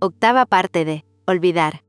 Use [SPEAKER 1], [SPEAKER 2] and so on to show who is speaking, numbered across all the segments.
[SPEAKER 1] Octava parte de Olvidar.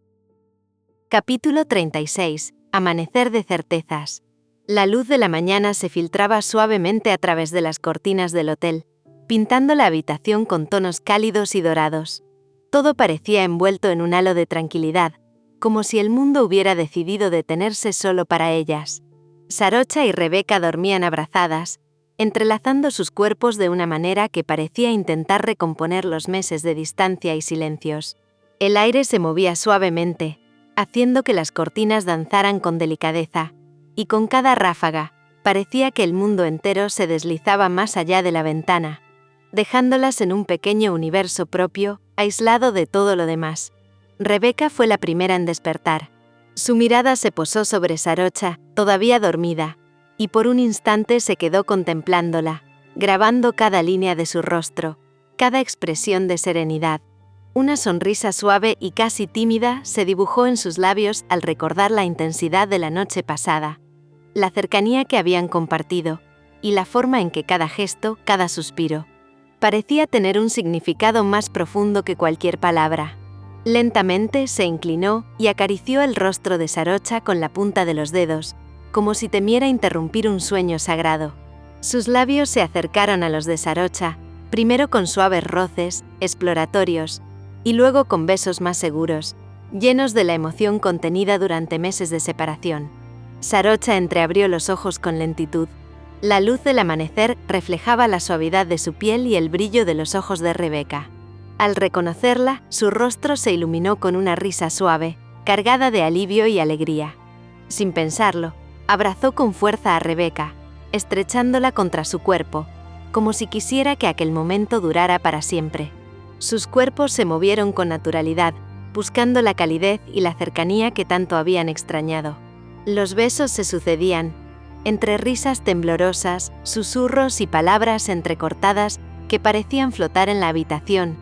[SPEAKER 1] Capítulo 36. Amanecer de certezas. La luz de la mañana se filtraba suavemente a través de las cortinas del hotel, pintando la habitación con tonos cálidos y dorados. Todo parecía envuelto en un halo de tranquilidad, como si el mundo hubiera decidido detenerse solo para ellas. Sarocha y Rebeca dormían abrazadas, entrelazando sus cuerpos de una manera que parecía intentar recomponer los meses de distancia y silencios. El aire se movía suavemente, haciendo que las cortinas danzaran con delicadeza, y con cada ráfaga, parecía que el mundo entero se deslizaba más allá de la ventana, dejándolas en un pequeño universo propio, aislado de todo lo demás. Rebeca fue la primera en despertar. Su mirada se posó sobre Sarocha, todavía dormida, y por un instante se quedó contemplándola, grabando cada línea de su rostro, cada expresión de serenidad. Una sonrisa suave y casi tímida se dibujó en sus labios al recordar la intensidad de la noche pasada, la cercanía que habían compartido, y la forma en que cada gesto, cada suspiro, parecía tener un significado más profundo que cualquier palabra. Lentamente se inclinó y acarició el rostro de Sarocha con la punta de los dedos, como si temiera interrumpir un sueño sagrado. Sus labios se acercaron a los de Sarocha, primero con suaves roces, exploratorios, y luego con besos más seguros, llenos de la emoción contenida durante meses de separación. Sarocha entreabrió los ojos con lentitud. La luz del amanecer reflejaba la suavidad de su piel y el brillo de los ojos de Rebeca. Al reconocerla, su rostro se iluminó con una risa suave, cargada de alivio y alegría. Sin pensarlo, abrazó con fuerza a Rebeca, estrechándola contra su cuerpo, como si quisiera que aquel momento durara para siempre. Sus cuerpos se movieron con naturalidad, buscando la calidez y la cercanía que tanto habían extrañado. Los besos se sucedían, entre risas temblorosas, susurros y palabras entrecortadas que parecían flotar en la habitación,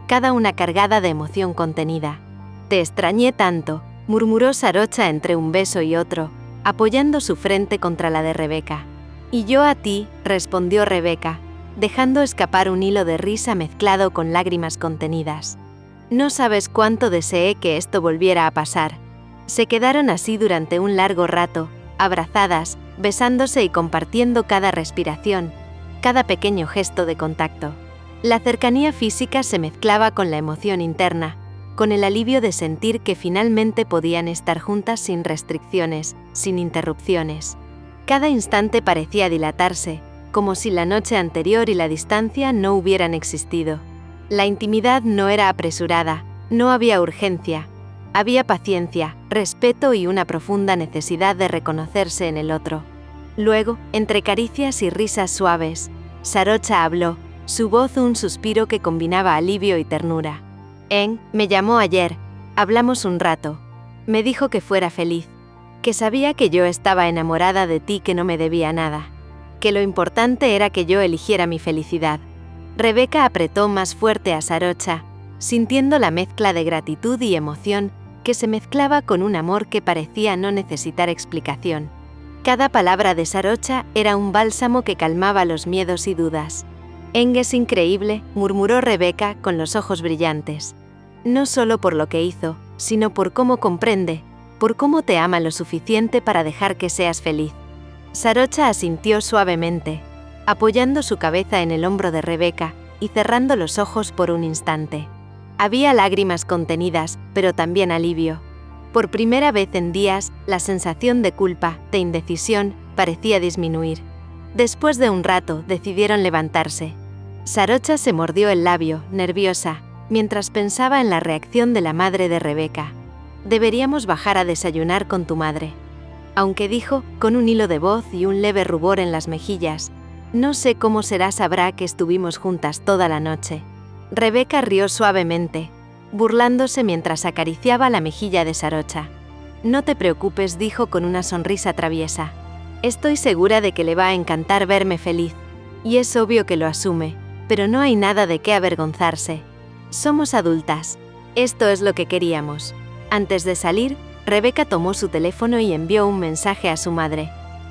[SPEAKER 1] cada una cargada de emoción contenida. «Te extrañé tanto», murmuró Sarocha entre un beso y otro, apoyando su frente contra la de Rebeca. «Y yo a ti», respondió Rebeca, dejando escapar un hilo de risa mezclado con lágrimas contenidas. «No sabes cuánto deseé que esto volviera a pasar». Se quedaron así durante un largo rato, abrazadas, besándose y compartiendo cada respiración, cada pequeño gesto de contacto. La cercanía física se mezclaba con la emoción interna, con el alivio de sentir que finalmente podían estar juntas sin restricciones, sin interrupciones. Cada instante parecía dilatarse, como si la noche anterior y la distancia no hubieran existido. La intimidad no era apresurada, no había urgencia, había paciencia, respeto y una profunda necesidad de reconocerse en el otro. Luego, entre caricias y risas suaves, Sarocha habló, su voz un suspiro que combinaba alivio y ternura. Me llamó ayer, hablamos un rato. Me dijo que fuera feliz, que sabía que yo estaba enamorada de ti, que no me debía nada, que lo importante era que yo eligiera mi felicidad». Rebeca apretó más fuerte a Sarocha, sintiendo la mezcla de gratitud y emoción que se mezclaba con un amor que parecía no necesitar explicación. Cada palabra de Sarocha era un bálsamo que calmaba los miedos y dudas. «Es increíble», murmuró Rebeca con los ojos brillantes. «No solo por lo que hizo, sino por cómo comprende, por cómo te ama lo suficiente para dejar que seas feliz». Sarocha asintió suavemente, apoyando su cabeza en el hombro de Rebeca y cerrando los ojos por un instante. Había lágrimas contenidas, pero también alivio. Por primera vez en días, la sensación de culpa, de indecisión, parecía disminuir. Después de un rato, decidieron levantarse. Sarocha se mordió el labio, nerviosa, mientras pensaba en la reacción de la madre de Rebeca. «Deberíamos bajar a desayunar con tu madre», aunque dijo, con un hilo de voz y un leve rubor en las mejillas. «No sé cómo será, sabrá que estuvimos juntas toda la noche». Rebeca rió suavemente, burlándose mientras acariciaba la mejilla de Sarocha. «No te preocupes», dijo con una sonrisa traviesa. «Estoy segura de que le va a encantar verme feliz. Y es obvio que lo asume, pero no hay nada de qué avergonzarse. Somos adultas. Esto es lo que queríamos». Antes de salir, Rebeca tomó su teléfono y envió un mensaje a su madre.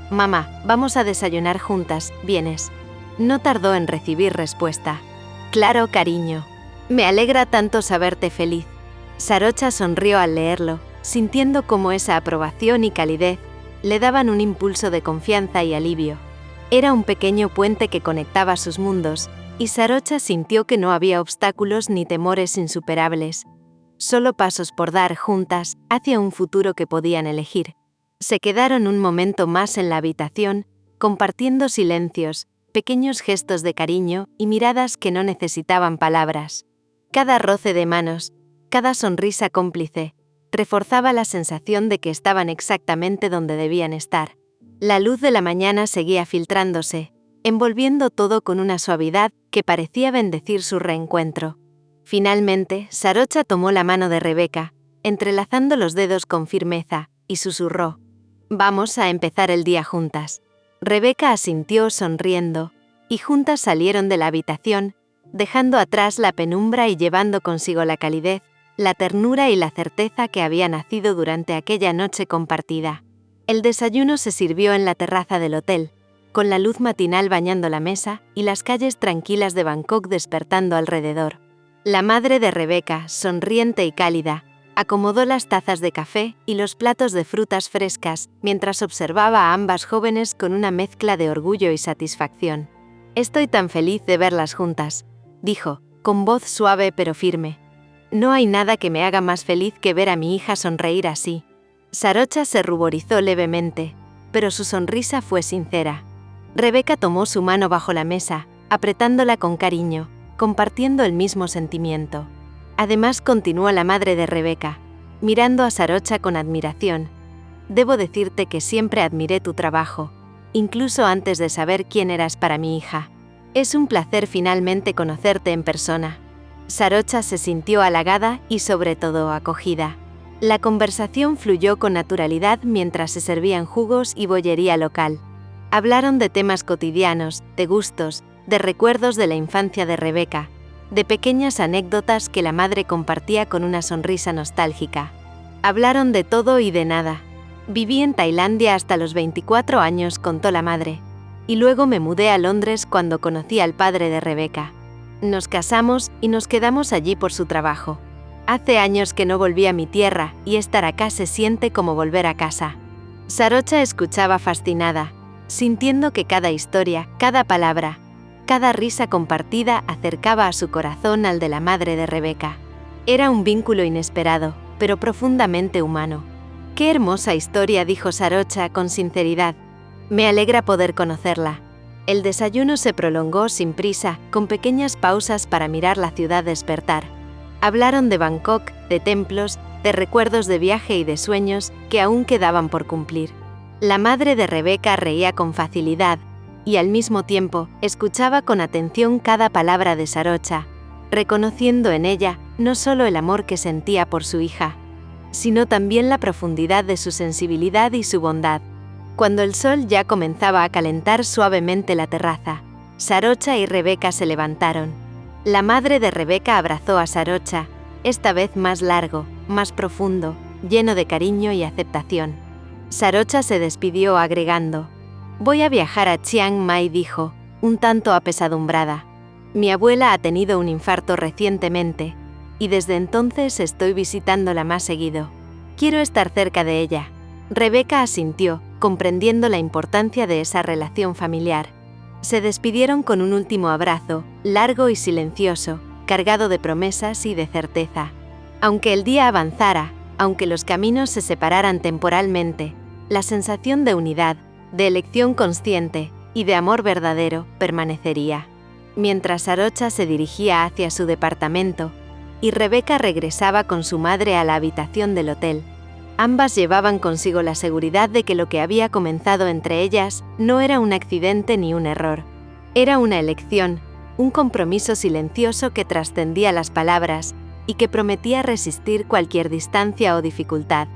[SPEAKER 1] «Mamá, vamos a desayunar juntas, ¿vienes?». No tardó en recibir respuesta. «Claro, cariño». Me alegra tanto saberte feliz. Sarocha sonrió al leerlo, sintiendo cómo esa aprobación y calidez le daban un impulso de confianza y alivio. Era un pequeño puente que conectaba sus mundos, y Sarocha sintió que no había obstáculos ni temores insuperables, solo pasos por dar juntas hacia un futuro que podían elegir. Se quedaron un momento más en la habitación, compartiendo silencios, pequeños gestos de cariño y miradas que no necesitaban palabras. Cada roce de manos, cada sonrisa cómplice, reforzaba la sensación de que estaban exactamente donde debían estar. La luz de la mañana seguía filtrándose, envolviendo todo con una suavidad que parecía bendecir su reencuentro. Finalmente, Sarocha tomó la mano de Rebeca, entrelazando los dedos con firmeza, y susurró: «Vamos a empezar el día juntas». Rebeca asintió sonriendo, y juntas salieron de la habitación, dejando atrás la penumbra y llevando consigo la calidez, la ternura y la certeza que había nacido durante aquella noche compartida. El desayuno se sirvió en la terraza del hotel, con la luz matinal bañando la mesa y las calles tranquilas de Bangkok despertando alrededor. La madre de Rebeca, sonriente y cálida, acomodó las tazas de café y los platos de frutas frescas mientras observaba a ambas jóvenes con una mezcla de orgullo y satisfacción. «Estoy tan feliz de verlas juntas», dijo, con voz suave pero firme. «No hay nada que me haga más feliz que ver a mi hija sonreír así». Sarocha se ruborizó levemente, pero su sonrisa fue sincera. Rebeca tomó su mano bajo la mesa, apretándola con cariño, compartiendo el mismo sentimiento. Además, continuó la madre de Rebeca, mirando a Sarocha con admiración: «Debo decirte que siempre admiré tu trabajo, incluso antes de saber quién eras para mi hija. Es un placer finalmente conocerte en persona». Sarocha se sintió halagada y sobre todo acogida. La conversación fluyó con naturalidad mientras se servían jugos y bollería local. Hablaron de temas cotidianos, de gustos, de recuerdos de la infancia de Rebeca, de pequeñas anécdotas que la madre compartía con una sonrisa nostálgica. Hablaron de todo y de nada. «Viví en Tailandia hasta los 24 años», contó la madre, «y luego me mudé a Londres cuando conocí al padre de Rebeca. Nos casamos y nos quedamos allí por su trabajo. Hace años que no volví a mi tierra y estar acá se siente como volver a casa». Sarocha escuchaba fascinada, sintiendo que cada historia, cada palabra, cada risa compartida acercaba a su corazón al de la madre de Rebeca. Era un vínculo inesperado, pero profundamente humano. «Qué hermosa historia», dijo Sarocha con sinceridad. «Me alegra poder conocerla». El desayuno se prolongó sin prisa, con pequeñas pausas para mirar la ciudad despertar. Hablaron de Bangkok, de templos, de recuerdos de viaje y de sueños que aún quedaban por cumplir. La madre de Rebeca reía con facilidad y al mismo tiempo escuchaba con atención cada palabra de Sarocha, reconociendo en ella no solo el amor que sentía por su hija, sino también la profundidad de su sensibilidad y su bondad. Cuando el sol ya comenzaba a calentar suavemente la terraza, Sarocha y Rebeca se levantaron. La madre de Rebeca abrazó a Sarocha, esta vez más largo, más profundo, lleno de cariño y aceptación. Sarocha se despidió agregando: «Voy a viajar a Chiang Mai», dijo, un tanto apesadumbrada. «Mi abuela ha tenido un infarto recientemente, y desde entonces estoy visitándola más seguido. Quiero estar cerca de ella». Rebeca asintió, comprendiendo la importancia de esa relación familiar. Se despidieron con un último abrazo, largo y silencioso, cargado de promesas y de certeza. Aunque el día avanzara, aunque los caminos se separaran temporalmente, la sensación de unidad, de elección consciente y de amor verdadero permanecería. Mientras Sarocha se dirigía hacia su departamento y Rebeca regresaba con su madre a la habitación del hotel, ambas llevaban consigo la seguridad de que lo que había comenzado entre ellas no era un accidente ni un error. Era una elección, un compromiso silencioso que trascendía las palabras y que prometía resistir cualquier distancia o dificultad.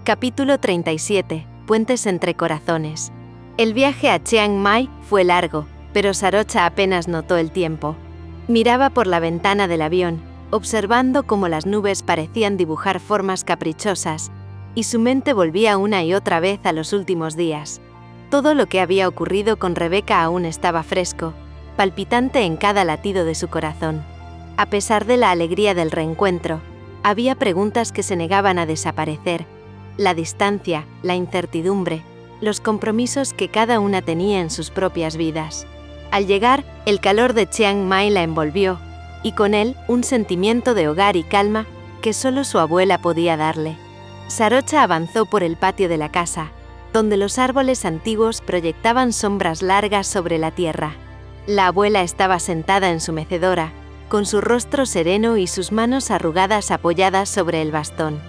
[SPEAKER 1] Capítulo 37. Puentes entre corazones. El viaje a Chiang Mai fue largo, pero Sarocha apenas notó el tiempo. Miraba por la ventana del avión, observando cómo las nubes parecían dibujar formas caprichosas, y su mente volvía una y otra vez a los últimos días. Todo lo que había ocurrido con Rebeca aún estaba fresco, palpitante en cada latido de su corazón. A pesar de la alegría del reencuentro, había preguntas que se negaban a desaparecer: la distancia, la incertidumbre, los compromisos que cada una tenía en sus propias vidas. Al llegar, el calor de Chiang Mai la envolvió, y con él un sentimiento de hogar y calma que solo su abuela podía darle. Sarocha avanzó por el patio de la casa, donde los árboles antiguos proyectaban sombras largas sobre la tierra. La abuela estaba sentada en su mecedora, con su rostro sereno y sus manos arrugadas apoyadas sobre el bastón.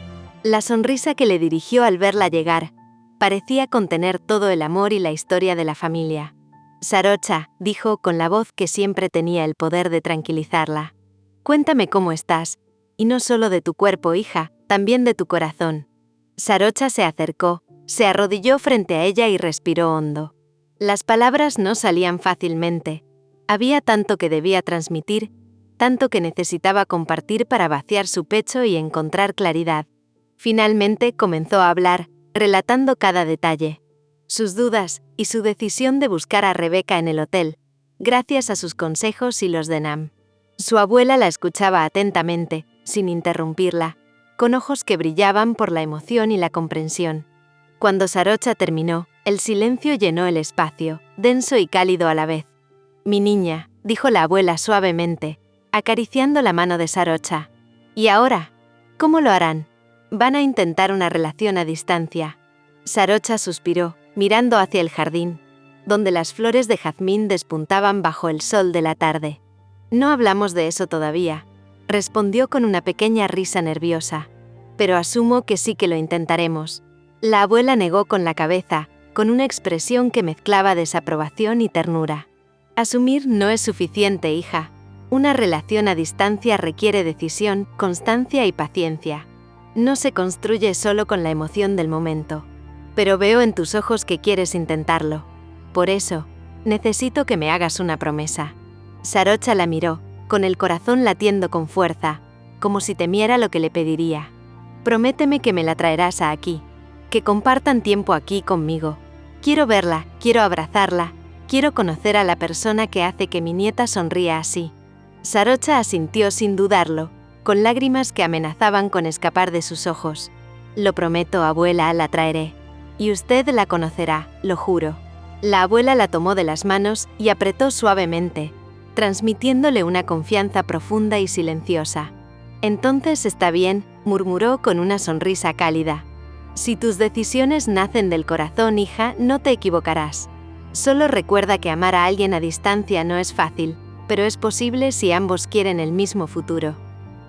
[SPEAKER 1] La sonrisa que le dirigió al verla llegar parecía contener todo el amor y la historia de la familia. «Sarocha», dijo con la voz que siempre tenía el poder de tranquilizarla. «Cuéntame cómo estás, y no solo de tu cuerpo, hija, también de tu corazón». Sarocha se acercó, se arrodilló frente a ella y respiró hondo. Las palabras no salían fácilmente. Había tanto que debía transmitir, tanto que necesitaba compartir para vaciar su pecho y encontrar claridad. Finalmente comenzó a hablar, relatando cada detalle: sus dudas y su decisión de buscar a Rebeca en el hotel, gracias a sus consejos y los de Nam. Su abuela la escuchaba atentamente, sin interrumpirla, con ojos que brillaban por la emoción y la comprensión. Cuando Sarocha terminó, el silencio llenó el espacio, denso y cálido a la vez. «Mi niña», dijo la abuela suavemente, acariciando la mano de Sarocha. «¿Y ahora? ¿Cómo lo harán? Van a intentar una relación a distancia». Sarocha suspiró, mirando hacia el jardín, donde las flores de jazmín despuntaban bajo el sol de la tarde. «No hablamos de eso todavía», respondió con una pequeña risa nerviosa. «Pero asumo que sí que lo intentaremos». La abuela negó con la cabeza, con una expresión que mezclaba desaprobación y ternura. «Asumir no es suficiente, hija. Una relación a distancia requiere decisión, constancia y paciencia. No se construye solo con la emoción del momento. Pero veo en tus ojos que quieres intentarlo. Por eso, necesito que me hagas una promesa». Sarocha la miró, con el corazón latiendo con fuerza, como si temiera lo que le pediría. «Prométeme que me la traerás aquí, que compartan tiempo aquí conmigo. Quiero verla, quiero abrazarla, quiero conocer a la persona que hace que mi nieta sonría así». Sarocha asintió sin dudarlo, con lágrimas que amenazaban con escapar de sus ojos. «Lo prometo, abuela, la traeré. Y usted la conocerá, lo juro». La abuela la tomó de las manos y apretó suavemente, transmitiéndole una confianza profunda y silenciosa. «Entonces está bien», murmuró con una sonrisa cálida. «Si tus decisiones nacen del corazón, hija, no te equivocarás. Solo recuerda que amar a alguien a distancia no es fácil, pero es posible si ambos quieren el mismo futuro».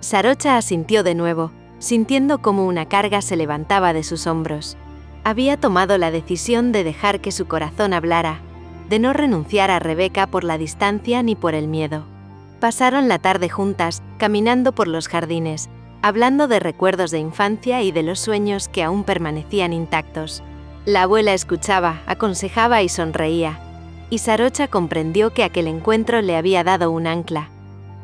[SPEAKER 1] Sarocha asintió de nuevo, sintiendo cómo una carga se levantaba de sus hombros. Había tomado la decisión de dejar que su corazón hablara, de no renunciar a Rebeca por la distancia ni por el miedo. Pasaron la tarde juntas, caminando por los jardines, hablando de recuerdos de infancia y de los sueños que aún permanecían intactos. La abuela escuchaba, aconsejaba y sonreía, y Sarocha comprendió que aquel encuentro le había dado un ancla,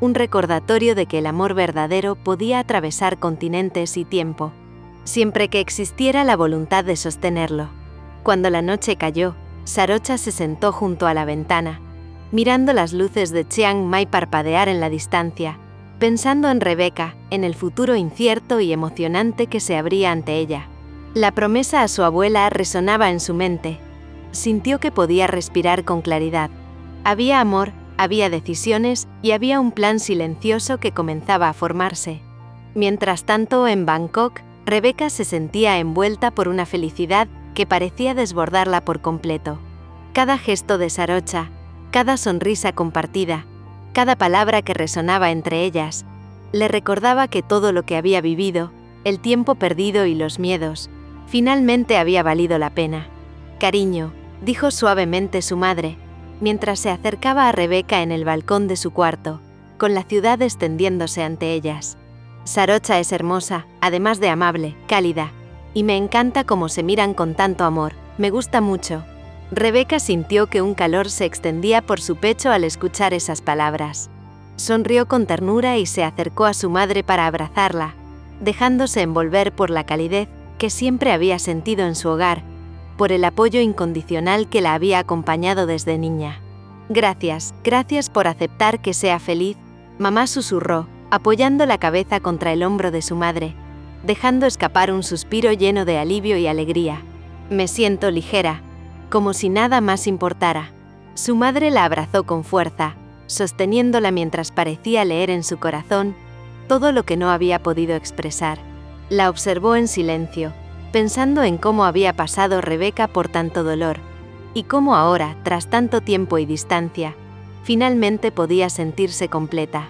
[SPEAKER 1] un recordatorio de que el amor verdadero podía atravesar continentes y tiempo, siempre que existiera la voluntad de sostenerlo. Cuando la noche cayó, Sarocha se sentó junto a la ventana, mirando las luces de Chiang Mai parpadear en la distancia, pensando en Rebeca, en el futuro incierto y emocionante que se abría ante ella. La promesa a su abuela resonaba en su mente. Sintió que podía respirar con claridad. Había amor, había decisiones y había un plan silencioso que comenzaba a formarse. Mientras tanto, en Bangkok, Rebeca se sentía envuelta por una felicidad que parecía desbordarla por completo. Cada gesto de Sarocha, cada sonrisa compartida, cada palabra que resonaba entre ellas, le recordaba que todo lo que había vivido, el tiempo perdido y los miedos, finalmente había valido la pena. «Cariño», dijo suavemente su madre, mientras se acercaba a Rebeca en el balcón de su cuarto, con la ciudad extendiéndose ante ellas. «Sarocha es hermosa, además de amable, cálida, y me encanta cómo se miran con tanto amor, me gusta mucho». Rebeca sintió que un calor se extendía por su pecho al escuchar esas palabras. Sonrió con ternura y se acercó a su madre para abrazarla, dejándose envolver por la calidez que siempre había sentido en su hogar, por el apoyo incondicional que la había acompañado desde niña. «Gracias, gracias por aceptar que sea feliz Mamá susurró, apoyando la cabeza contra el hombro de su madre, dejando escapar un suspiro lleno de alivio y alegría. Me siento ligera, como si nada más importara. Su madre la abrazó con fuerza, sosteniéndola mientras parecía leer en su corazón todo lo que no había podido expresar. La observó en silencio, pensando en cómo había pasado Rebeca por tanto dolor, y cómo ahora, tras tanto tiempo y distancia, finalmente podía sentirse completa.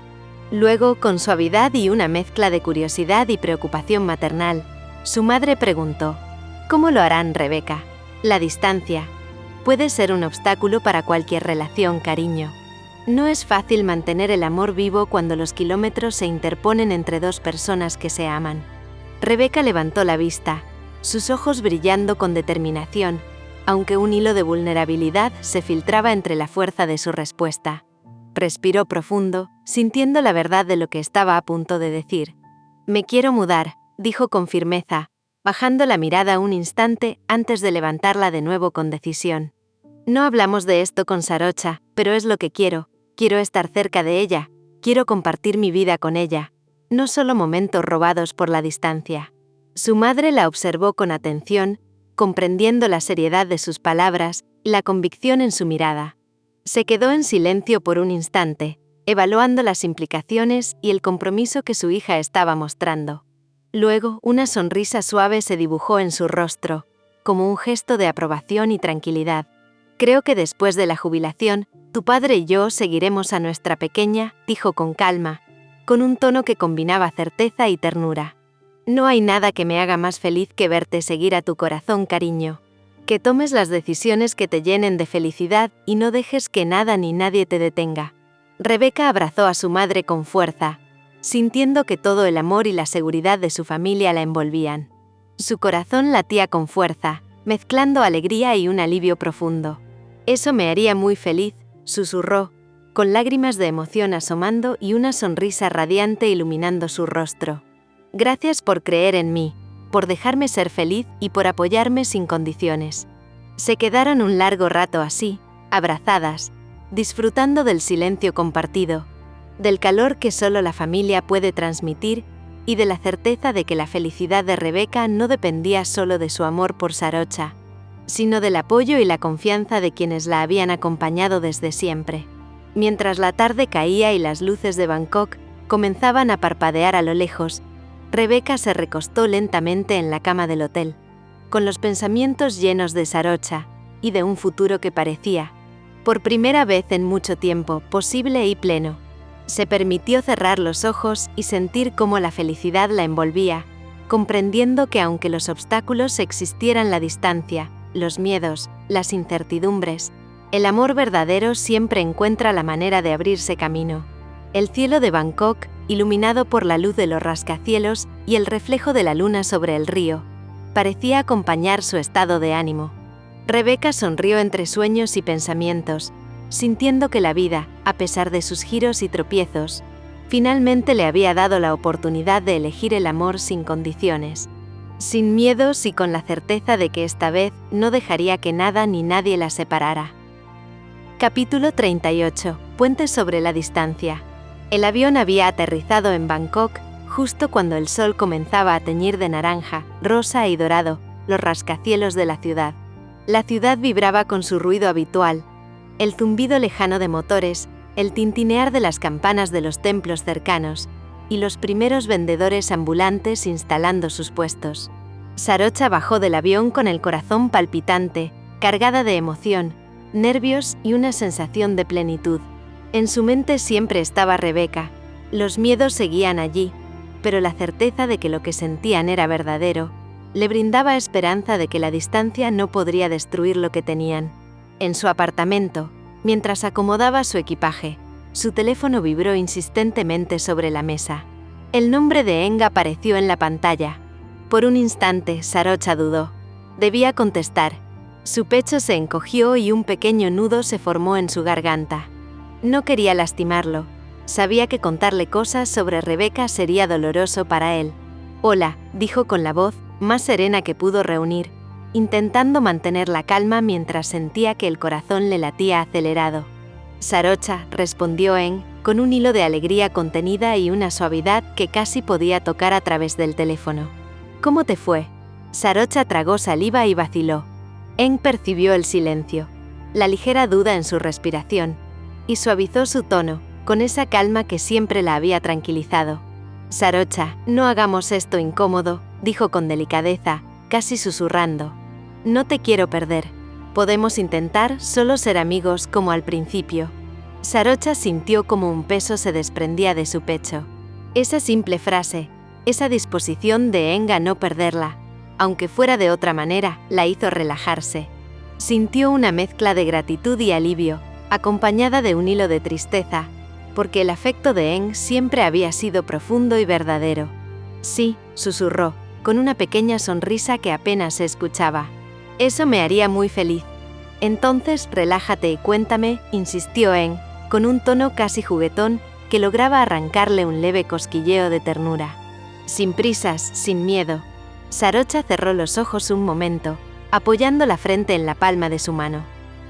[SPEAKER 1] Luego, con suavidad y una mezcla de curiosidad y preocupación maternal, su madre preguntó: ¿Cómo lo harán, Rebeca? La distancia puede ser un obstáculo para cualquier relación, cariño. No es fácil mantener el amor vivo cuando los kilómetros se interponen entre dos personas que se aman. Rebeca levantó la vista, sus ojos brillando con determinación, aunque un hilo de vulnerabilidad se filtraba entre la fuerza de su respuesta. Respiró profundo, sintiendo la verdad de lo que estaba a punto de decir. «Me quiero mudar», dijo con firmeza, bajando la mirada un instante antes de levantarla de nuevo con decisión. «No hablamos de esto con Sarocha, pero es lo que quiero. Quiero estar cerca de ella, quiero compartir mi vida con ella, no solo momentos robados por la distancia». Su madre la observó con atención, comprendiendo la seriedad de sus palabras y la convicción en su mirada. Se quedó en silencio por un instante, evaluando las implicaciones y el compromiso que su hija estaba mostrando. Luego, una sonrisa suave se dibujó en su rostro, como un gesto de aprobación y tranquilidad. «Creo que después de la jubilación, tu padre y yo seguiremos a nuestra pequeña», dijo con calma, con un tono que combinaba certeza y ternura. «No hay nada que me haga más feliz que verte seguir a tu corazón, cariño. Que tomes las decisiones que te llenen de felicidad y no dejes que nada ni nadie te detenga». Rebeca abrazó a su madre con fuerza, sintiendo que todo el amor y la seguridad de su familia la envolvían. Su corazón latía con fuerza, mezclando alegría y un alivio profundo. «Eso me haría muy feliz», susurró, con lágrimas de emoción asomando y una sonrisa radiante iluminando su rostro. «Gracias por creer en mí, por dejarme ser feliz y por apoyarme sin condiciones». Se quedaron un largo rato así, abrazadas, disfrutando del silencio compartido, del calor que solo la familia puede transmitir y de la certeza de que la felicidad de Rebeca no dependía solo de su amor por Sarocha, sino del apoyo y la confianza de quienes la habían acompañado desde siempre. Mientras la tarde caía y las luces de Bangkok comenzaban a parpadear a lo lejos, Rebeca se recostó lentamente en la cama del hotel, con los pensamientos llenos de Sarocha y de un futuro que parecía, por primera vez en mucho tiempo, posible y pleno. Se permitió cerrar los ojos y sentir cómo la felicidad la envolvía, comprendiendo que aunque los obstáculos existieran la distancia, los miedos, las incertidumbres, el amor verdadero siempre encuentra la manera de abrirse camino. El cielo de Bangkok, iluminado por la luz de los rascacielos y el reflejo de la luna sobre el río, parecía acompañar su estado de ánimo. Rebeca sonrió entre sueños y pensamientos, sintiendo que la vida, a pesar de sus giros y tropiezos, finalmente le había dado la oportunidad de elegir el amor sin condiciones, sin miedos y con la certeza de que esta vez no dejaría que nada ni nadie la separara. Capítulo 38. Puentes sobre la distancia. El avión había aterrizado en Bangkok justo cuando el sol comenzaba a teñir de naranja, rosa y dorado los rascacielos de la ciudad. La ciudad vibraba con su ruido habitual, el zumbido lejano de motores, el tintinear de las campanas de los templos cercanos y los primeros vendedores ambulantes instalando sus puestos. Sarocha bajó del avión con el corazón palpitante, cargada de emoción, nervios y una sensación de plenitud. En su mente siempre estaba Rebeca. Los miedos seguían allí, pero la certeza de que lo que sentían era verdadero le brindaba esperanza de que la distancia no podría destruir lo que tenían. En su apartamento, mientras acomodaba su equipaje, su teléfono vibró insistentemente sobre la mesa. El nombre de Eng apareció en la pantalla. Por un instante, Sarocha dudó. Debía contestar. Su pecho se encogió y un pequeño nudo se formó en su garganta. No quería lastimarlo. Sabía que contarle cosas sobre Rebeca sería doloroso para él. «Hola», dijo con la voz más serena que pudo reunir, intentando mantener la calma mientras sentía que el corazón le latía acelerado. «Sarocha», respondió Eng, con un hilo de alegría contenida y una suavidad que casi podía tocar a través del teléfono. «¿Cómo te fue?» Sarocha tragó saliva y vaciló. Eng percibió el silencio, la ligera duda en su respiración, y suavizó su tono, con esa calma que siempre la había tranquilizado. «Sarocha, no hagamos esto incómodo», dijo con delicadeza, casi susurrando. «No te quiero perder. Podemos intentar solo ser amigos como al principio». Sarocha sintió como un peso se desprendía de su pecho. Esa simple frase, esa disposición de Eng a no perderla, aunque fuera de otra manera, la hizo relajarse. Sintió una mezcla de gratitud y alivio, acompañada de un hilo de tristeza, porque el afecto de Eng siempre había sido profundo y verdadero. «Sí», susurró, con una pequeña sonrisa que apenas se escuchaba. «Eso me haría muy feliz». «Entonces relájate y cuéntame», insistió Eng, con un tono casi juguetón que lograba arrancarle un leve cosquilleo de ternura. «Sin prisas, sin miedo». Sarocha cerró los ojos un momento, apoyando la frente en la palma de su mano.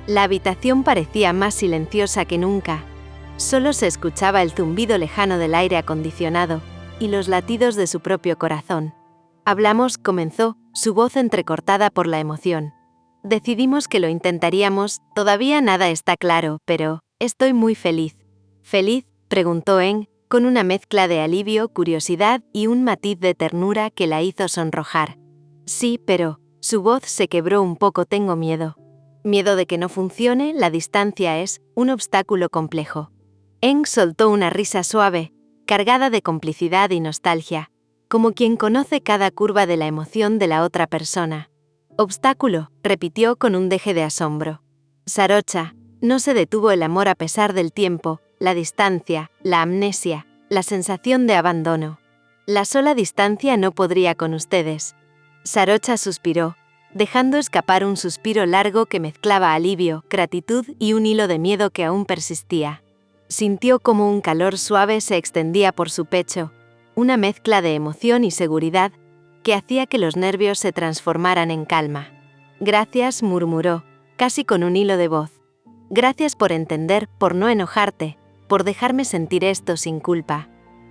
[SPEAKER 1] La habitación parecía más silenciosa que nunca. Solo se escuchaba el zumbido lejano del aire acondicionado y los latidos de su propio corazón. «Hablamos», comenzó, su voz entrecortada por la emoción. «Decidimos que lo intentaríamos, todavía nada está claro, pero estoy muy feliz». «¿Feliz?», preguntó Eng, con una mezcla de alivio, curiosidad y un matiz de ternura que la hizo sonrojar. «Sí, pero…», su voz se quebró un poco. «Tengo miedo. Miedo de que no funcione, la distancia es un obstáculo complejo». Eng soltó una risa suave, cargada de complicidad y nostalgia, como quien conoce cada curva de la emoción de la otra persona. «Obstáculo», repitió con un deje de asombro. «Sarocha, no se detuvo el amor a pesar del tiempo, la distancia, la amnesia, la sensación de abandono. La sola distancia no podría con ustedes». Sarocha suspiró, dejando escapar un suspiro largo que mezclaba alivio, gratitud y un hilo de miedo que aún persistía. Sintió como un calor suave se extendía por su pecho, una mezcla de emoción y seguridad que hacía que los nervios se transformaran en calma. «Gracias», murmuró, casi con un hilo de voz. «Gracias por entender, por no enojarte, por dejarme sentir esto sin culpa».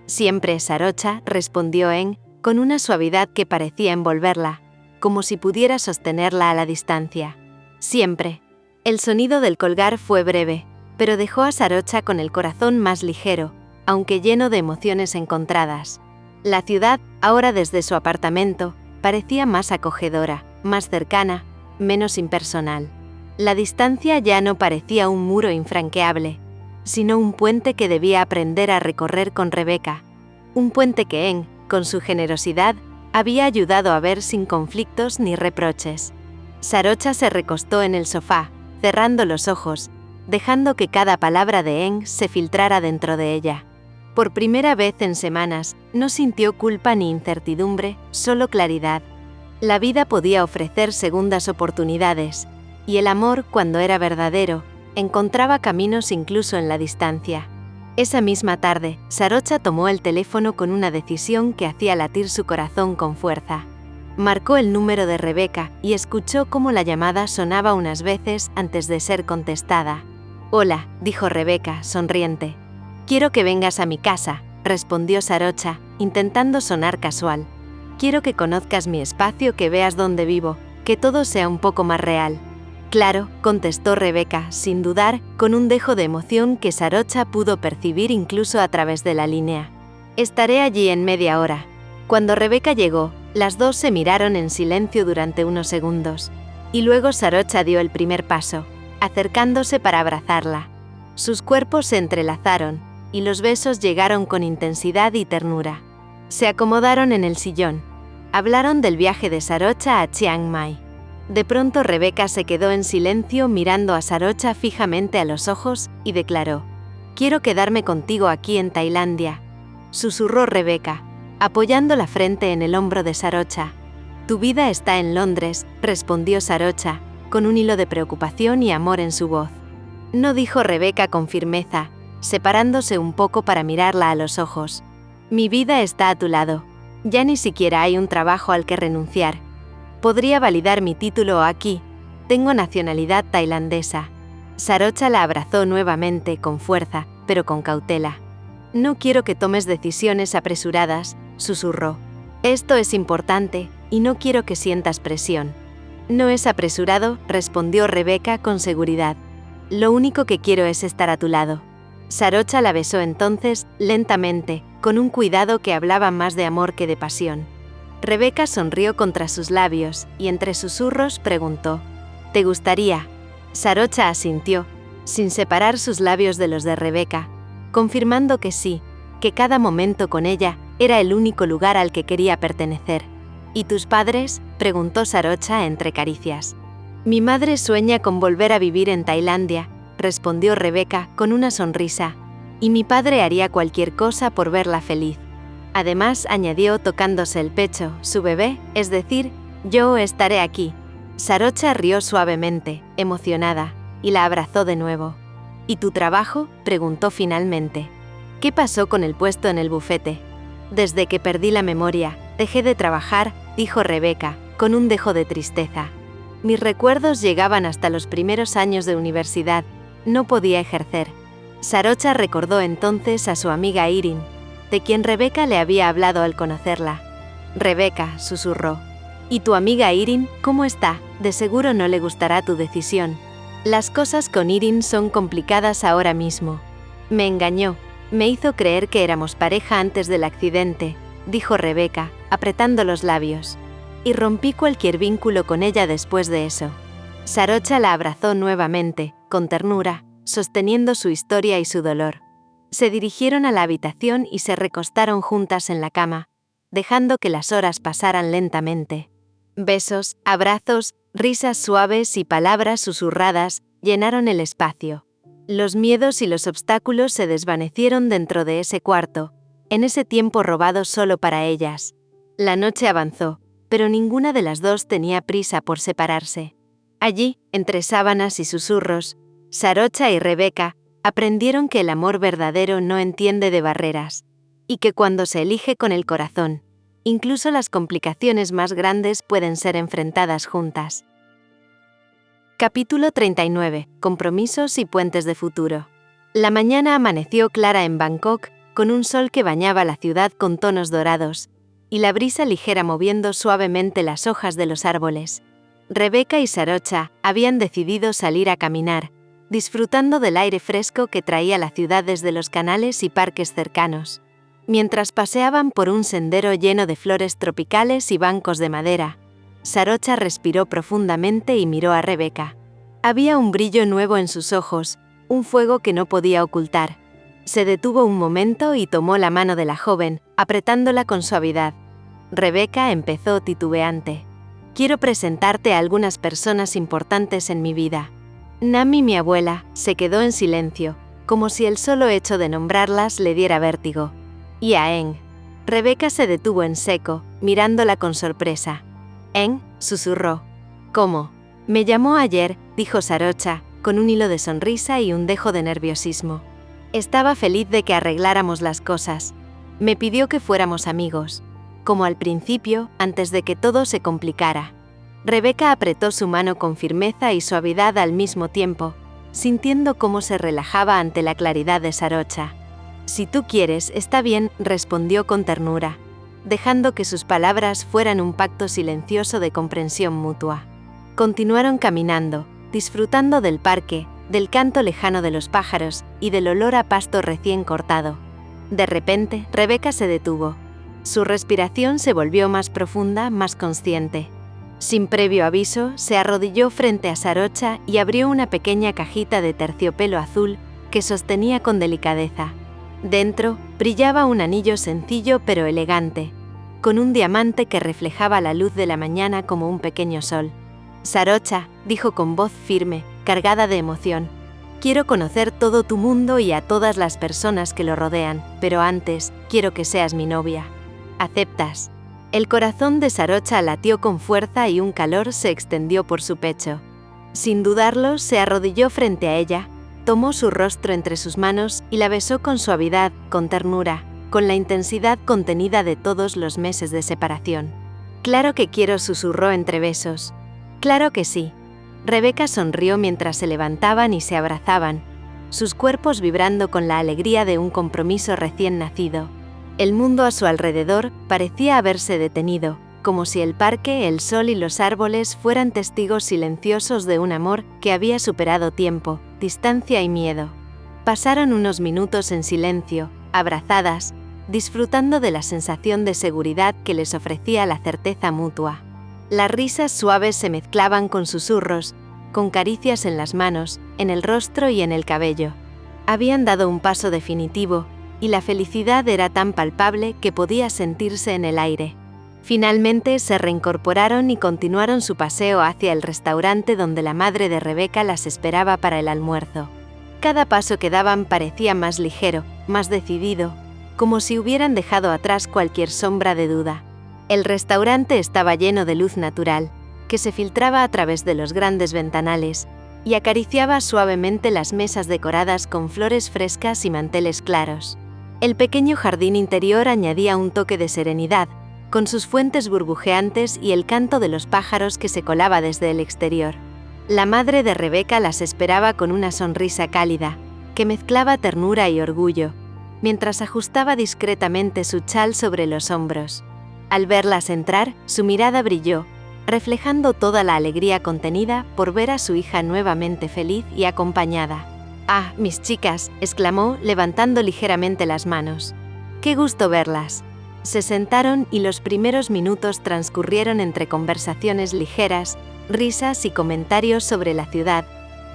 [SPEAKER 1] «Siempre, Sarocha», respondió Eng, con una suavidad que parecía envolverla, como si pudiera sostenerla a la distancia. «Siempre». El sonido del colgar fue breve, pero dejó a Sarocha con el corazón más ligero, aunque lleno de emociones encontradas. La ciudad, ahora desde su apartamento, parecía más acogedora, más cercana, menos impersonal. La distancia ya no parecía un muro infranqueable, sino un puente que debía aprender a recorrer con Rebeca. Un puente que Eng, con su generosidad, había ayudado a ver sin conflictos ni reproches. Sarocha se recostó en el sofá, cerrando los ojos, dejando que cada palabra de Eng se filtrara dentro de ella. Por primera vez en semanas, no sintió culpa ni incertidumbre, solo claridad. La vida podía ofrecer segundas oportunidades, y el amor, cuando era verdadero, encontraba caminos incluso en la distancia. Esa misma tarde, Sarocha tomó el teléfono con una decisión que hacía latir su corazón con fuerza. Marcó el número de Rebeca y escuchó cómo la llamada sonaba unas veces antes de ser contestada. «Hola», dijo Rebeca, sonriente. «Quiero que vengas a mi casa», respondió Sarocha, intentando sonar casual. «Quiero que conozcas mi espacio, que veas dónde vivo, que todo sea un poco más real». «Claro», contestó Rebeca, sin dudar, con un dejo de emoción que Sarocha pudo percibir incluso a través de la línea. «Estaré allí en media hora». Cuando Rebeca llegó, las dos se miraron en silencio durante unos segundos, y luego Sarocha dio el primer paso, acercándose para abrazarla. Sus cuerpos se entrelazaron, y los besos llegaron con intensidad y ternura. Se acomodaron en el sillón. Hablaron del viaje de Sarocha a Chiang Mai. De pronto Rebeca se quedó en silencio mirando a Sarocha fijamente a los ojos y declaró: «Quiero quedarme contigo aquí en Tailandia», susurró Rebeca, apoyando la frente en el hombro de Sarocha. «Tu vida está en Londres», respondió Sarocha, con un hilo de preocupación y amor en su voz. «No», dijo Rebeca con firmeza, separándose un poco para mirarla a los ojos. «Mi vida está a tu lado. Ya ni siquiera hay un trabajo al que renunciar. Podría validar mi título aquí. Tengo nacionalidad tailandesa». Sarocha la abrazó nuevamente con fuerza, pero con cautela. No quiero que tomes decisiones apresuradas, susurró. Esto es importante, y no quiero que sientas presión. No es apresurado, respondió Rebeca con seguridad. Lo único que quiero es estar a tu lado. Sarocha la besó entonces, lentamente, con un cuidado que hablaba más de amor que de pasión. Rebeca sonrió contra sus labios, y entre susurros preguntó: ¿Te gustaría? Sarocha asintió, sin separar sus labios de los de Rebeca, confirmando que sí, que cada momento con ella era el único lugar al que quería pertenecer. ¿Y tus padres?, preguntó Sarocha entre caricias. Mi madre sueña con volver a vivir en Tailandia, respondió Rebeca con una sonrisa, y mi padre haría cualquier cosa por verla feliz. Además, añadió tocándose el pecho, su bebé, es decir, yo estaré aquí. Sarocha rió suavemente, emocionada, y la abrazó de nuevo. ¿Y tu trabajo?, preguntó finalmente. ¿Qué pasó con el puesto en el bufete? Desde que perdí la memoria, dejé de trabajar, dijo Rebeca, con un dejo de tristeza. Mis recuerdos llegaban hasta los primeros años de universidad, no podía ejercer. Sarocha recordó entonces a su amiga Irin, de quien Rebeca le había hablado al conocerla. Rebeca, susurró. ¿Y tu amiga Irin, cómo está? De seguro no le gustará tu decisión. Las cosas con Irin son complicadas ahora mismo. Me engañó, me hizo creer que éramos pareja antes del accidente, dijo Rebeca, apretando los labios. Y rompí cualquier vínculo con ella después de eso. Sarocha la abrazó nuevamente, con ternura, sosteniendo su historia y su dolor. Se dirigieron a la habitación y se recostaron juntas en la cama, dejando que las horas pasaran lentamente. Besos, abrazos, risas suaves y palabras susurradas llenaron el espacio. Los miedos y los obstáculos se desvanecieron dentro de ese cuarto, en ese tiempo robado solo para ellas. La noche avanzó, pero ninguna de las dos tenía prisa por separarse. Allí, entre sábanas y susurros, Sarocha y Rebeca aprendieron que el amor verdadero no entiende de barreras, y que cuando se elige con el corazón, incluso las complicaciones más grandes pueden ser enfrentadas juntas. Capítulo 39. Compromisos y puentes de futuro. La mañana amaneció clara en Bangkok, con un sol que bañaba la ciudad con tonos dorados, y la brisa ligera moviendo suavemente las hojas de los árboles. Rebeca y Sarocha habían decidido salir a caminar, disfrutando del aire fresco que traía la ciudad desde los canales y parques cercanos. Mientras paseaban por un sendero lleno de flores tropicales y bancos de madera, Sarocha respiró profundamente y miró a Rebeca. Había un brillo nuevo en sus ojos, un fuego que no podía ocultar. Se detuvo un momento y tomó la mano de la joven, apretándola con suavidad. Rebeca empezó titubeante. Quiero presentarte a algunas personas importantes en mi vida. Nami, mi abuela, se quedó en silencio, como si el solo hecho de nombrarlas le diera vértigo. Y a Eng. Rebeca se detuvo en seco, mirándola con sorpresa. Eng, susurró. ¿Cómo? Me llamó ayer, dijo Sarocha, con un hilo de sonrisa y un dejo de nerviosismo. Estaba feliz de que arregláramos las cosas. Me pidió que fuéramos amigos. Como al principio, antes de que todo se complicara. Rebeca apretó su mano con firmeza y suavidad al mismo tiempo, sintiendo cómo se relajaba ante la claridad de Sarocha. Si tú quieres, está bien, respondió con ternura, dejando que sus palabras fueran un pacto silencioso de comprensión mutua. Continuaron caminando, disfrutando del parque, del canto lejano de los pájaros y del olor a pasto recién cortado. De repente, Rebeca se detuvo. Su respiración se volvió más profunda, más consciente. Sin previo aviso, se arrodilló frente a Sarocha y abrió una pequeña cajita de terciopelo azul que sostenía con delicadeza. Dentro, brillaba un anillo sencillo pero elegante, con un diamante que reflejaba la luz de la mañana como un pequeño sol. Sarocha, dijo con voz firme, cargada de emoción. Quiero conocer todo tu mundo y a todas las personas que lo rodean, pero antes, quiero que seas mi novia. ¿Aceptas? El corazón de Sarocha latió con fuerza y un calor se extendió por su pecho. Sin dudarlo, se arrodilló frente a ella, tomó su rostro entre sus manos y la besó con suavidad, con ternura, con la intensidad contenida de todos los meses de separación. Claro que quiero, susurró entre besos. Claro que sí. Rebeca sonrió mientras se levantaban y se abrazaban, sus cuerpos vibrando con la alegría de un compromiso recién nacido. El mundo a su alrededor parecía haberse detenido, como si el parque, el sol y los árboles fueran testigos silenciosos de un amor que había superado tiempo, distancia y miedo. Pasaron unos minutos en silencio, abrazadas, disfrutando de la sensación de seguridad que les ofrecía la certeza mutua. Las risas suaves se mezclaban con susurros, con caricias en las manos, en el rostro y en el cabello. Habían dado un paso definitivo, y la felicidad era tan palpable que podía sentirse en el aire. Finalmente se reincorporaron y continuaron su paseo hacia el restaurante donde la madre de Rebeca las esperaba para el almuerzo. Cada paso que daban parecía más ligero, más decidido, como si hubieran dejado atrás cualquier sombra de duda. El restaurante estaba lleno de luz natural, que se filtraba a través de los grandes ventanales, y acariciaba suavemente las mesas decoradas con flores frescas y manteles claros. El pequeño jardín interior añadía un toque de serenidad, con sus fuentes burbujeantes y el canto de los pájaros que se colaba desde el exterior. La madre de Rebeca las esperaba con una sonrisa cálida, que mezclaba ternura y orgullo, mientras ajustaba discretamente su chal sobre los hombros. Al verlas entrar, su mirada brilló, reflejando toda la alegría contenida por ver a su hija nuevamente feliz y acompañada. «Ah, mis chicas», exclamó, levantando ligeramente las manos. «Qué gusto verlas». Se sentaron y los primeros minutos transcurrieron entre conversaciones ligeras, risas y comentarios sobre la ciudad,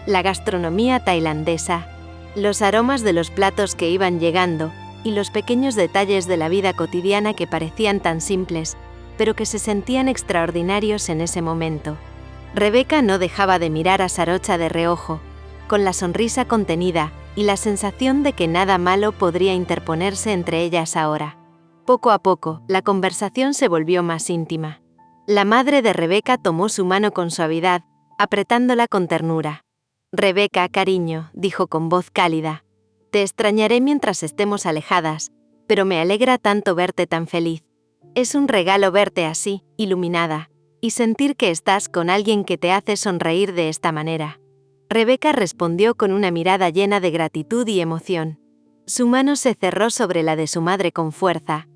[SPEAKER 1] la gastronomía tailandesa, los aromas de los platos que iban llegando y los pequeños detalles de la vida cotidiana que parecían tan simples, pero que se sentían extraordinarios en ese momento. Rebeca no dejaba de mirar a Sarocha de reojo, con la sonrisa contenida y la sensación de que nada malo podría interponerse entre ellas ahora. Poco a poco, la conversación se volvió más íntima. La madre de Rebeca tomó su mano con suavidad, apretándola con ternura. «Rebeca, cariño», dijo con voz cálida, «te extrañaré mientras estemos alejadas, pero me alegra tanto verte tan feliz. Es un regalo verte así, iluminada, y sentir que estás con alguien que te hace sonreír de esta manera». Rebeca respondió con una mirada llena de gratitud y emoción. Su mano se cerró sobre la de su madre con fuerza,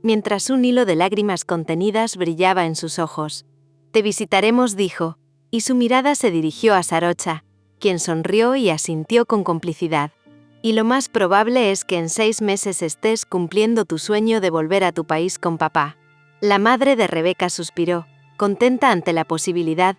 [SPEAKER 1] mientras un hilo de lágrimas contenidas brillaba en sus ojos. «Te visitaremos», dijo, y su mirada se dirigió a Sarocha, quien sonrió y asintió con complicidad. «Y lo más probable es que en 6 meses estés cumpliendo tu sueño de volver a tu país con papá». La madre de Rebeca suspiró, contenta ante la posibilidad,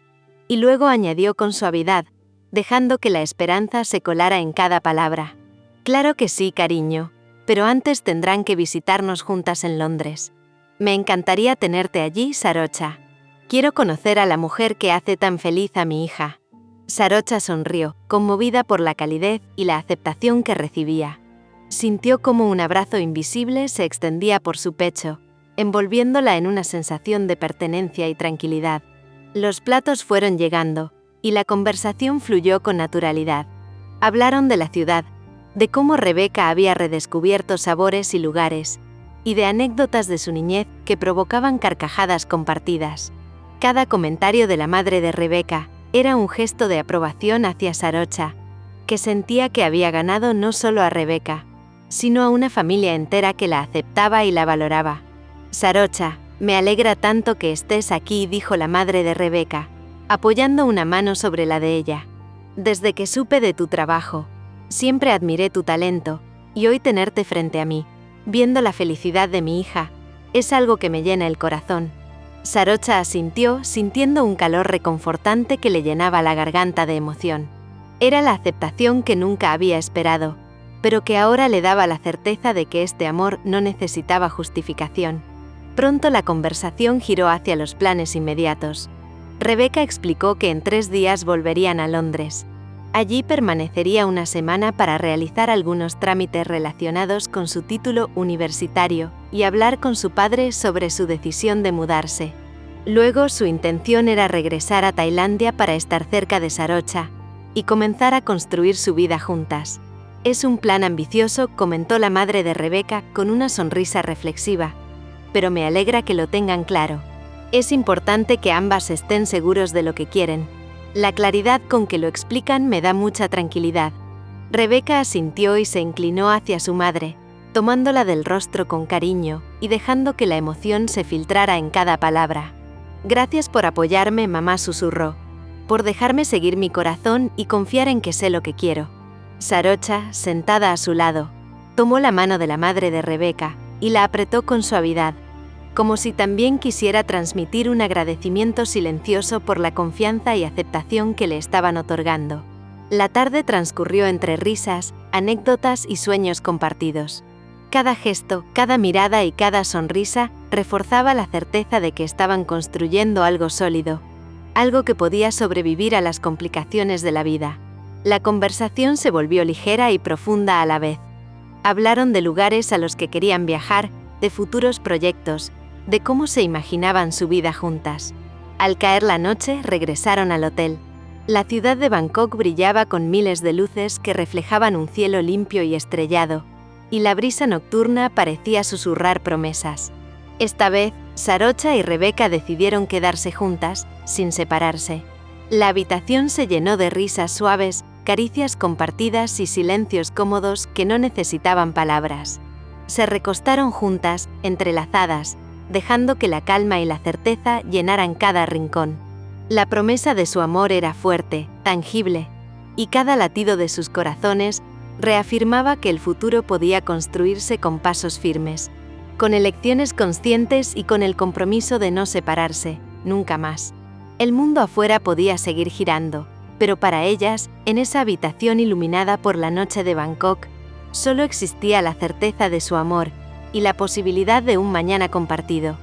[SPEAKER 1] y luego añadió con suavidad, dejando que la esperanza se colara en cada palabra. «Claro que sí, cariño, pero antes tendrán que visitarnos juntas en Londres. Me encantaría tenerte allí, Sarocha. Quiero conocer a la mujer que hace tan feliz a mi hija». Sarocha sonrió, conmovida por la calidez y la aceptación que recibía. Sintió como un abrazo invisible se extendía por su pecho, envolviéndola en una sensación de pertenencia y tranquilidad. Los platos fueron llegando, y la conversación fluyó con naturalidad. Hablaron de la ciudad, de cómo Rebeca había redescubierto sabores y lugares, y de anécdotas de su niñez que provocaban carcajadas compartidas. Cada comentario de la madre de Rebeca era un gesto de aprobación hacia Sarocha, que sentía que había ganado no solo a Rebeca, sino a una familia entera que la aceptaba y la valoraba. «Sarocha, me alegra tanto que estés aquí», dijo la madre de Rebeca, apoyando una mano sobre la de ella. «Desde que supe de tu trabajo, siempre admiré tu talento, y hoy tenerte frente a mí, viendo la felicidad de mi hija, es algo que me llena el corazón». Sarocha asintió, sintiendo un calor reconfortante que le llenaba la garganta de emoción. Era la aceptación que nunca había esperado, pero que ahora le daba la certeza de que este amor no necesitaba justificación. Pronto la conversación giró hacia los planes inmediatos. Rebeca explicó que en 3 días volverían a Londres. Allí permanecería una semana para realizar algunos trámites relacionados con su título universitario y hablar con su padre sobre su decisión de mudarse. Luego su intención era regresar a Tailandia para estar cerca de Sarocha y comenzar a construir su vida juntas. «Es un plan ambicioso», comentó la madre de Rebeca con una sonrisa reflexiva, «pero me alegra que lo tengan claro. Es importante que ambas estén seguros de lo que quieren. La claridad con que lo explican me da mucha tranquilidad». Rebeca asintió y se inclinó hacia su madre, tomándola del rostro con cariño y dejando que la emoción se filtrara en cada palabra. «Gracias por apoyarme», mamá susurró, «por dejarme seguir mi corazón y confiar en que sé lo que quiero». Sarocha, sentada a su lado, tomó la mano de la madre de Rebeca y la apretó con suavidad, como si también quisiera transmitir un agradecimiento silencioso por la confianza y aceptación que le estaban otorgando. La tarde transcurrió entre risas, anécdotas y sueños compartidos. Cada gesto, cada mirada y cada sonrisa reforzaba la certeza de que estaban construyendo algo sólido, algo que podía sobrevivir a las complicaciones de la vida. La conversación se volvió ligera y profunda a la vez. Hablaron de lugares a los que querían viajar, de futuros proyectos, de cómo se imaginaban su vida juntas. Al caer la noche, regresaron al hotel. La ciudad de Bangkok brillaba con miles de luces que reflejaban un cielo limpio y estrellado, y la brisa nocturna parecía susurrar promesas. Esta vez, Sarocha y Rebeca decidieron quedarse juntas, sin separarse. La habitación se llenó de risas suaves, caricias compartidas y silencios cómodos que no necesitaban palabras. Se recostaron juntas, entrelazadas, dejando que la calma y la certeza llenaran cada rincón. La promesa de su amor era fuerte, tangible, y cada latido de sus corazones reafirmaba que el futuro podía construirse con pasos firmes, con elecciones conscientes y con el compromiso de no separarse, nunca más. El mundo afuera podía seguir girando, pero para ellas, en esa habitación iluminada por la noche de Bangkok, solo existía la certeza de su amor y la posibilidad de un mañana compartido.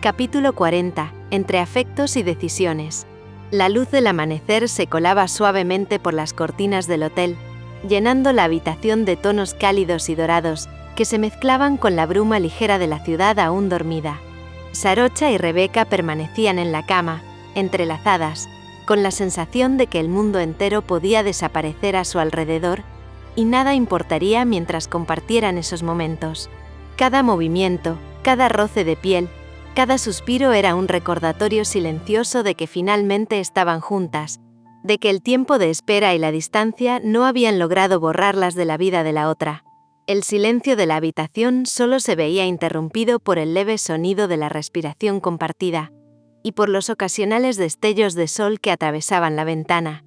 [SPEAKER 1] Capítulo 40. Entre afectos y decisiones. La luz del amanecer se colaba suavemente por las cortinas del hotel, llenando la habitación de tonos cálidos y dorados que se mezclaban con la bruma ligera de la ciudad aún dormida. Sarocha y Rebeca permanecían en la cama, entrelazadas, con la sensación de que el mundo entero podía desaparecer a su alrededor y nada importaría mientras compartieran esos momentos. Cada movimiento, cada roce de piel, cada suspiro era un recordatorio silencioso de que finalmente estaban juntas, de que el tiempo de espera y la distancia no habían logrado borrarlas de la vida de la otra. El silencio de la habitación solo se veía interrumpido por el leve sonido de la respiración compartida y por los ocasionales destellos de sol que atravesaban la ventana,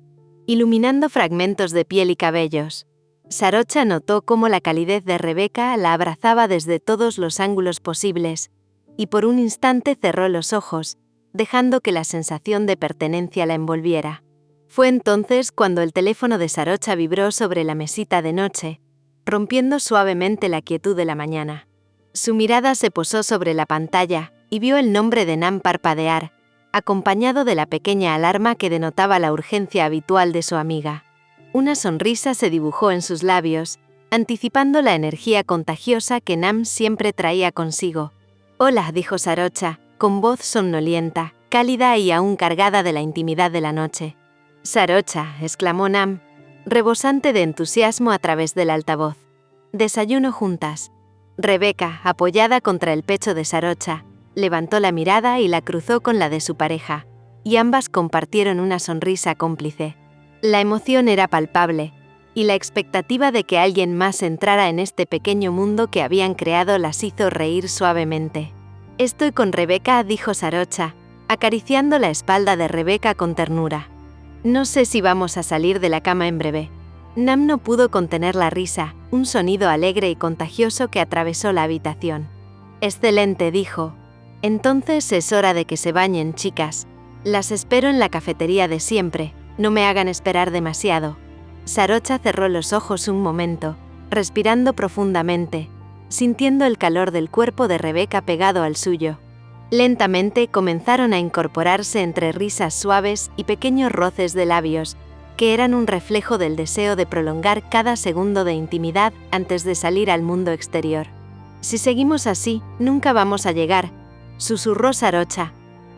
[SPEAKER 1] iluminando fragmentos de piel y cabellos. Sarocha notó cómo la calidez de Rebeca la abrazaba desde todos los ángulos posibles, y por un instante cerró los ojos, dejando que la sensación de pertenencia la envolviera. Fue entonces cuando el teléfono de Sarocha vibró sobre la mesita de noche, rompiendo suavemente la quietud de la mañana. Su mirada se posó sobre la pantalla y vio el nombre de Nam parpadear, acompañado de la pequeña alarma que denotaba la urgencia habitual de su amiga. Una sonrisa se dibujó en sus labios, anticipando la energía contagiosa que Nam siempre traía consigo. «Hola», dijo Sarocha, con voz somnolienta, cálida y aún cargada de la intimidad de la noche. «Sarocha», exclamó Nam, rebosante de entusiasmo a través del altavoz. «Desayuno juntas». Rebeca, apoyada contra el pecho de Sarocha, levantó la mirada y la cruzó con la de su pareja, y ambas compartieron una sonrisa cómplice. La emoción era palpable, y la expectativa de que alguien más entrara en este pequeño mundo que habían creado las hizo reír suavemente. «Estoy con Rebeca», dijo Sarocha, acariciando la espalda de Rebeca con ternura. «No sé si vamos a salir de la cama en breve». Nam no pudo contener la risa, un sonido alegre y contagioso que atravesó la habitación. «Excelente», dijo. «Entonces es hora de que se bañen, chicas. Las espero en la cafetería de siempre, no me hagan esperar demasiado». Sarocha cerró los ojos un momento, respirando profundamente, sintiendo el calor del cuerpo de Rebeca pegado al suyo. Lentamente comenzaron a incorporarse entre risas suaves y pequeños roces de labios, que eran un reflejo del deseo de prolongar cada segundo de intimidad antes de salir al mundo exterior. «Si seguimos así, nunca vamos a llegar», susurró Sarocha,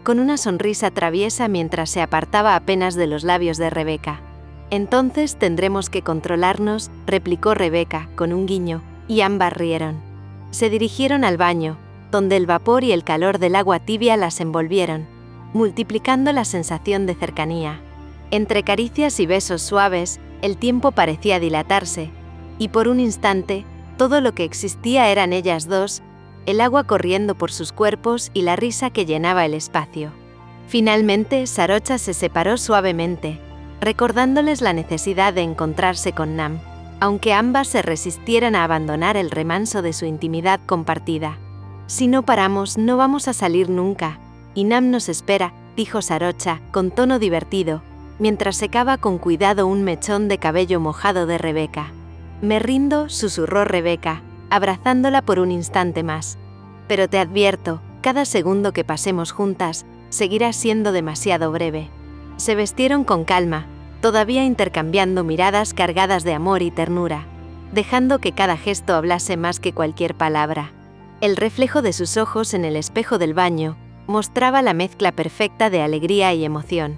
[SPEAKER 1] con una sonrisa traviesa mientras se apartaba apenas de los labios de Rebeca. «Entonces tendremos que controlarnos», replicó Rebeca, con un guiño, y ambas rieron. Se dirigieron al baño, donde el vapor y el calor del agua tibia las envolvieron, multiplicando la sensación de cercanía. Entre caricias y besos suaves, El tiempo parecía dilatarse, y por un instante, todo lo que existía eran ellas dos, el agua corriendo por sus cuerpos y la risa que llenaba el espacio. Finalmente, Sarocha se separó suavemente, recordándoles la necesidad de encontrarse con Nam, aunque ambas se resistieran a abandonar el remanso de su intimidad compartida. «Si no paramos, no vamos a salir nunca, y Nam nos espera», dijo Sarocha, con tono divertido, mientras secaba con cuidado un mechón de cabello mojado de Rebeca. «Me rindo», susurró Rebeca, abrazándola por un instante más. «Pero te advierto, cada segundo que pasemos juntas seguirá siendo demasiado breve». Se vestieron con calma, todavía intercambiando miradas cargadas de amor y ternura, dejando que cada gesto hablase más que cualquier palabra. El reflejo de sus ojos en el espejo del baño mostraba la mezcla perfecta de alegría y emoción.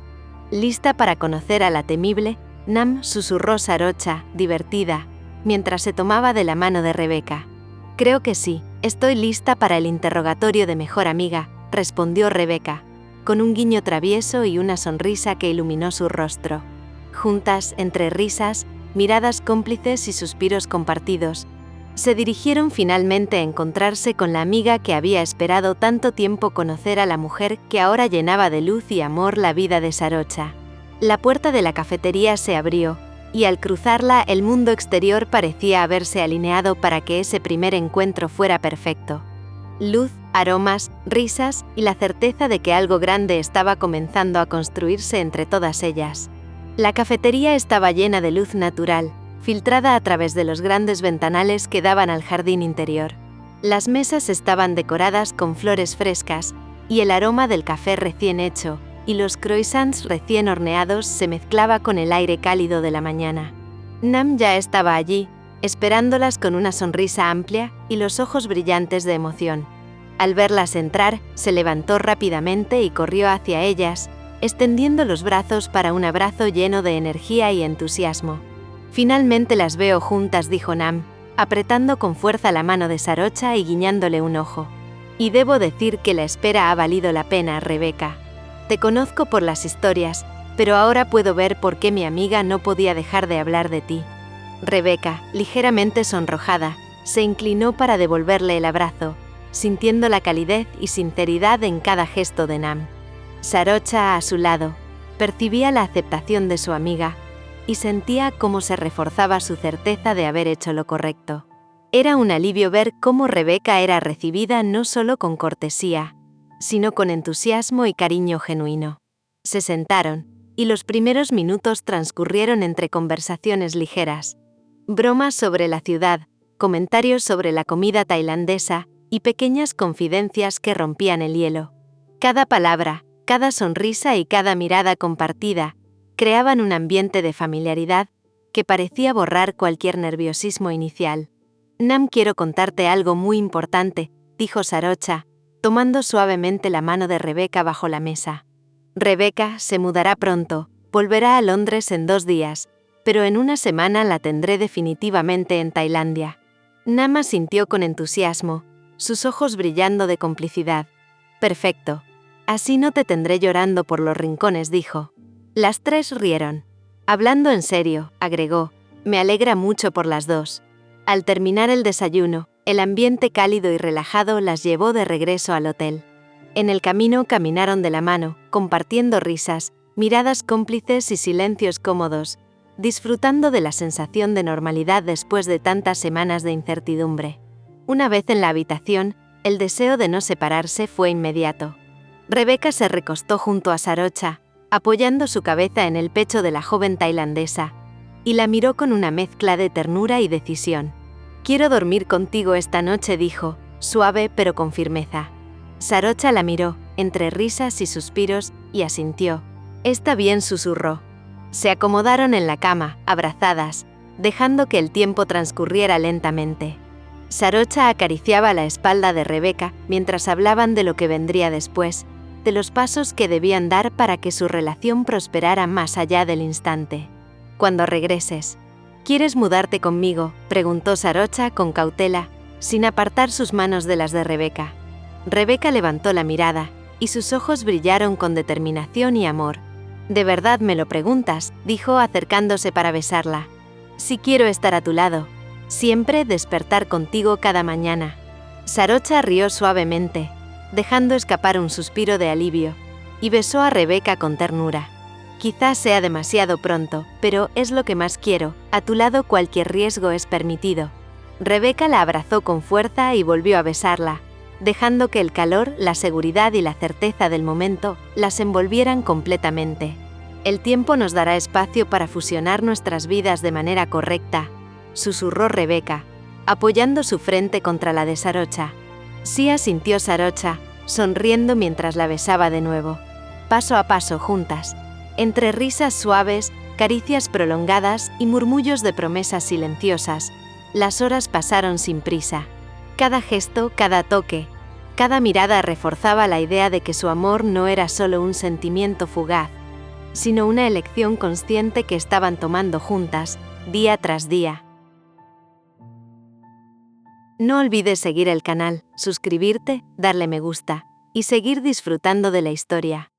[SPEAKER 1] «¿Lista para conocer a la temible?» Nam, susurró Sarocha, divertida, mientras se tomaba de la mano de Rebeca. «Creo que sí, estoy lista para el interrogatorio de mejor amiga», respondió Rebeca, con un guiño travieso y una sonrisa que iluminó su rostro. Juntas, entre risas, miradas cómplices y suspiros compartidos, se dirigieron finalmente a encontrarse con la amiga que había esperado tanto tiempo conocer, a la mujer que ahora llenaba de luz y amor la vida de Sarocha. La puerta de la cafetería se abrió, y al cruzarla el mundo exterior parecía haberse alineado para que ese primer encuentro fuera perfecto. Luz, aromas, risas y la certeza de que algo grande estaba comenzando a construirse entre todas ellas. La cafetería estaba llena de luz natural, filtrada a través de los grandes ventanales que daban al jardín interior. Las mesas estaban decoradas con flores frescas, y el aroma del café recién hecho y los croissants recién horneados se mezclaba con el aire cálido de la mañana. Nam ya estaba allí, esperándolas con una sonrisa amplia y los ojos brillantes de emoción. Al verlas entrar, se levantó rápidamente y corrió hacia ellas, extendiendo los brazos para un abrazo lleno de energía y entusiasmo. «Finalmente las veo juntas», dijo Nam, apretando con fuerza la mano de Sarocha y guiñándole un ojo. «Y debo decir que la espera ha valido la pena, Rebeca. Te conozco por las historias, pero ahora puedo ver por qué mi amiga no podía dejar de hablar de ti». Rebeca, ligeramente sonrojada, se inclinó para devolverle el abrazo, sintiendo la calidez y sinceridad en cada gesto de Nam. Sarocha, a su lado, percibía la aceptación de su amiga, y sentía cómo se reforzaba su certeza de haber hecho lo correcto. Era un alivio ver cómo Rebeca era recibida no solo con cortesía, sino con entusiasmo y cariño genuino. Se sentaron, y los primeros minutos transcurrieron entre conversaciones ligeras, bromas sobre la ciudad, comentarios sobre la comida tailandesa y pequeñas confidencias que rompían el hielo. Cada palabra, cada sonrisa y cada mirada compartida creaban un ambiente de familiaridad que parecía borrar cualquier nerviosismo inicial. «Nam, quiero contarte algo muy importante», dijo Sarocha, tomando suavemente la mano de Rebeca bajo la mesa. «Rebeca se mudará pronto, volverá a Londres en 2 días, pero en una semana la tendré definitivamente en Tailandia». Nam asintió con entusiasmo, sus ojos brillando de complicidad. «Perfecto. Así no te tendré llorando por los rincones», dijo. Las tres rieron. «Hablando en serio», agregó, «me alegra mucho por las dos». Al terminar el desayuno, el ambiente cálido y relajado las llevó de regreso al hotel. En el camino caminaron de la mano, compartiendo risas, miradas cómplices y silencios cómodos, disfrutando de la sensación de normalidad después de tantas semanas de incertidumbre. Una vez en la habitación, el deseo de no separarse fue inmediato. Rebeca se recostó junto a Sarocha, apoyando su cabeza en el pecho de la joven tailandesa, y la miró con una mezcla de ternura y decisión. «Quiero dormir contigo esta noche», dijo, suave pero con firmeza. Sarocha la miró, entre risas y suspiros, y asintió. «Está bien», susurró. Se acomodaron en la cama, abrazadas, dejando que el tiempo transcurriera lentamente. Sarocha acariciaba la espalda de Rebeca mientras hablaban de lo que vendría después, de los pasos que debían dar para que su relación prosperara más allá del instante. «Cuando regreses, ¿quieres mudarte conmigo?», preguntó Sarocha con cautela, sin apartar sus manos de las de Rebeca. Rebeca levantó la mirada, y sus ojos brillaron con determinación y amor, «¿De verdad me lo preguntas?», dijo acercándose para besarla. «Sí, quiero estar a tu lado. Siempre despertar contigo cada mañana». Sarocha rió suavemente, dejando escapar un suspiro de alivio, y besó a Rebeca con ternura. «Quizás sea demasiado pronto, pero es lo que más quiero. A tu lado cualquier riesgo es permitido». Rebeca la abrazó con fuerza y volvió a besarla, dejando que el calor, la seguridad y la certeza del momento las envolvieran completamente. «El tiempo nos dará espacio para fusionar nuestras vidas de manera correcta», susurró Rebeca, apoyando su frente contra la de Sarocha. «Sí», asintió Sarocha, sonriendo mientras la besaba de nuevo. Paso a paso juntas, entre risas suaves, caricias prolongadas y murmullos de promesas silenciosas, las horas pasaron sin prisa. Cada gesto, cada toque, cada mirada reforzaba la idea de que su amor no era solo un sentimiento fugaz, sino una elección consciente que estaban tomando juntas, día tras día. No olvides seguir el canal, suscribirte, darle me gusta y seguir disfrutando de la historia.